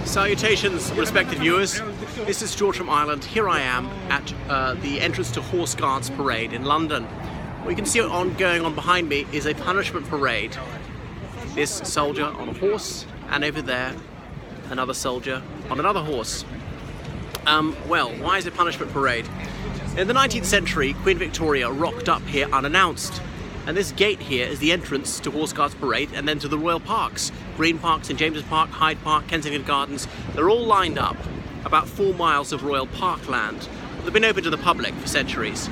Salutations, respected viewers. This is George from Ireland. Here I am at the entrance to Horseguards Parade in London. What you can see going on behind me is a punishment parade. This soldier on a horse, and over there, another soldier on another horse. Well, why is it punishment parade? In the 19th century, Queen Victoria rocked up here unannounced. And this gate here is the entrance to Horseguards Parade and then to the royal parks. Green Park, St James's Park, Hyde Park, Kensington Gardens. They're all lined up, about 4 miles of royal parkland. They've been open to the public for centuries.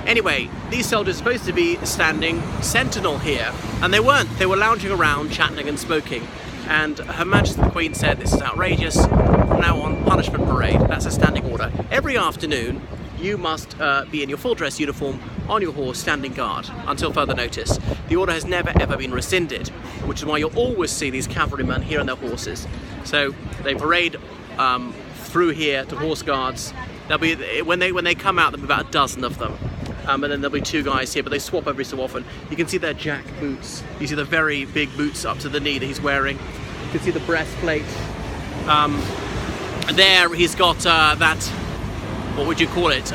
Anyway, these soldiers are supposed to be standing sentinel here, and they weren't. They were lounging around, chatting and smoking. And Her Majesty the Queen said, this is outrageous. From now on, punishment parade. That's a standing order. Every afternoon, you must be in your full dress uniform on your horse standing guard until further notice. The order has never ever been rescinded, which is why you'll always see these cavalrymen here on their horses. So they parade through here to Horse Guards. There'll be, when they come out, there'll be about a dozen of them. And then there'll be 2 guys here, but they swap every so often. You can see their jack boots. You see the very big boots up to the knee that he's wearing. You can see the breastplate. There he's got that, what would you call it,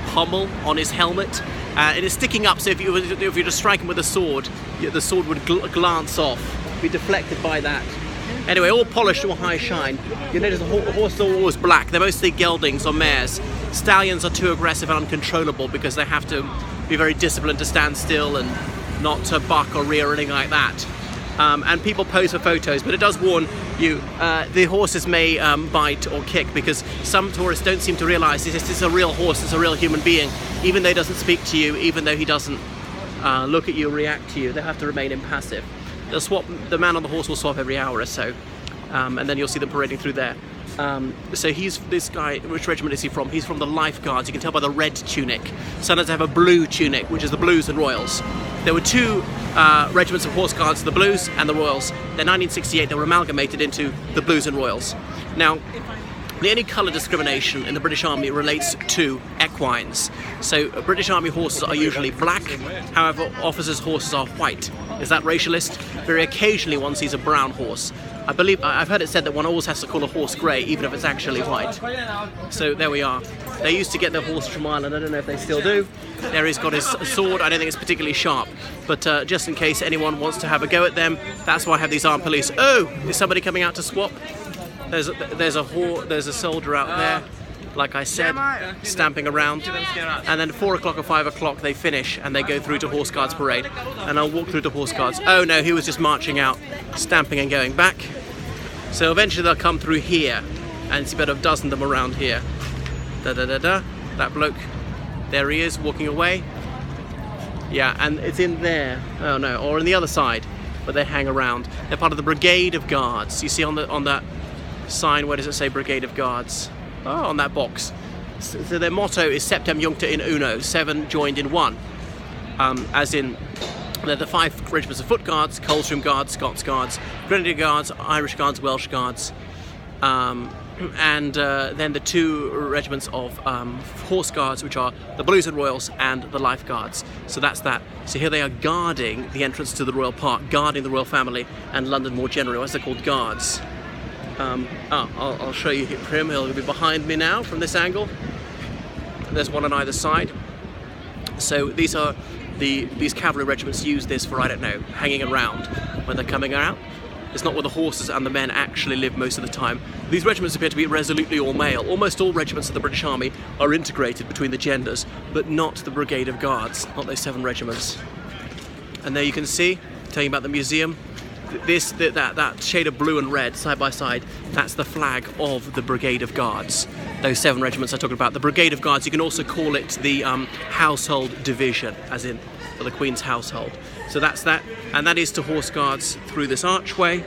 pommel on his helmet. It is sticking up, so if you were to strike him with a sword, the sword would glance off, be deflected by that. Anyway, all polished to a high shine. You notice the horses are always black. They're mostly geldings or mares. Stallions are too aggressive and uncontrollable because they have to be very disciplined to stand still and not to buck or rear or anything like that. And people pose for photos, but it does warn you, the horses may bite or kick, because some tourists don't seem to realise this is a real horse, it's a real human being. Even though he doesn't speak to you, even though he doesn't look at you, react to you, they have to remain impassive. They'll swap, the man on the horse will swap every hour or so, and then you'll see them parading through there. So this guy, which regiment is he from? He's from the Life Guards. You can tell by the red tunic. Sometimes they have a blue tunic, which is the Blues and Royals. There were 2 regiments of Horse Guards, the Blues and the Royals. In 1968 they were amalgamated into the Blues and Royals. Now, the only colour discrimination in the British Army relates to equines. So British Army horses are usually black, however officers' horses are white. Is that racialist? Very occasionally one sees a brown horse. I've heard it said that one always has to call a horse grey, even if it's actually white. So there we are. They used to get their horses from Ireland, I don't know if they still do. There he's got his sword, I don't think it's particularly sharp, but just in case anyone wants to have a go at them, that's why I have these armed police. Oh, is somebody coming out to swap? There's a soldier out there, like I said, stamping around, and then 4 o'clock or 5 o'clock they finish and they go through to Horseguards Parade, and I'll walk through to Horseguards. Oh no, he was just marching out, stamping and going back. So eventually they'll come through here, and it's about a dozen of them around here. That bloke, there he is, walking away. Yeah, and it's in there, oh no, or on the other side, but they hang around. They're part of the Brigade of Guards. You see on that sign, where does it say Brigade of Guards? Oh, on that box. So their motto is Septem Juncta in Uno, 7 joined in 1. As in, they're the 5 regiments of Foot Guards, Coldstream Guards, Scots Guards, Grenadier Guards, Irish Guards, Welsh Guards, and then the 2 regiments of Horse Guards, which are the Blues and Royals and the Life Guards. So that's that. So here they are guarding the entrance to the Royal Park, guarding the Royal Family and London more generally, as they're called guards. I'll show you him. He'll be behind me now from this angle. There's one on either side. So these cavalry regiments use this for, I don't know, hanging around when they're coming out. It's not where the horses and the men actually live most of the time. These regiments appear to be resolutely all male. Almost all regiments of the British Army are integrated between the genders, but not the Brigade of Guards, not those 7 regiments. And there you can see, telling you about the museum, that shade of blue and red side by side, that's the flag of the Brigade of Guards. Those 7 regiments I'm talking about. The Brigade of Guards, you can also call it the Household Division, as in for the Queen's household. So that's that, and that is to Horse Guards through this archway.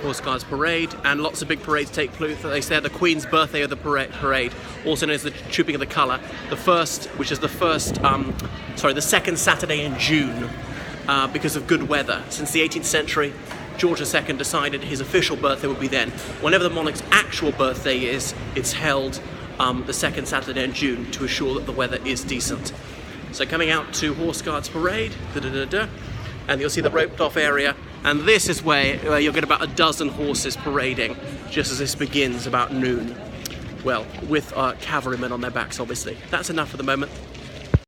Horseguards Parade, and lots of big parades take place there. The Queen's birthday of the parade, also known as the Trooping of the Colour, the second Saturday in June, because of good weather. Since the 18th century, George II decided his official birthday would be then. Whenever the monarch's actual birthday is, it's held the second Saturday in June to assure that the weather is decent. So coming out to Horseguards Parade, and you'll see the roped off area And this is where you'll get about a dozen horses parading just as this begins about noon. Well, with cavalrymen on their backs, obviously. That's enough for the moment.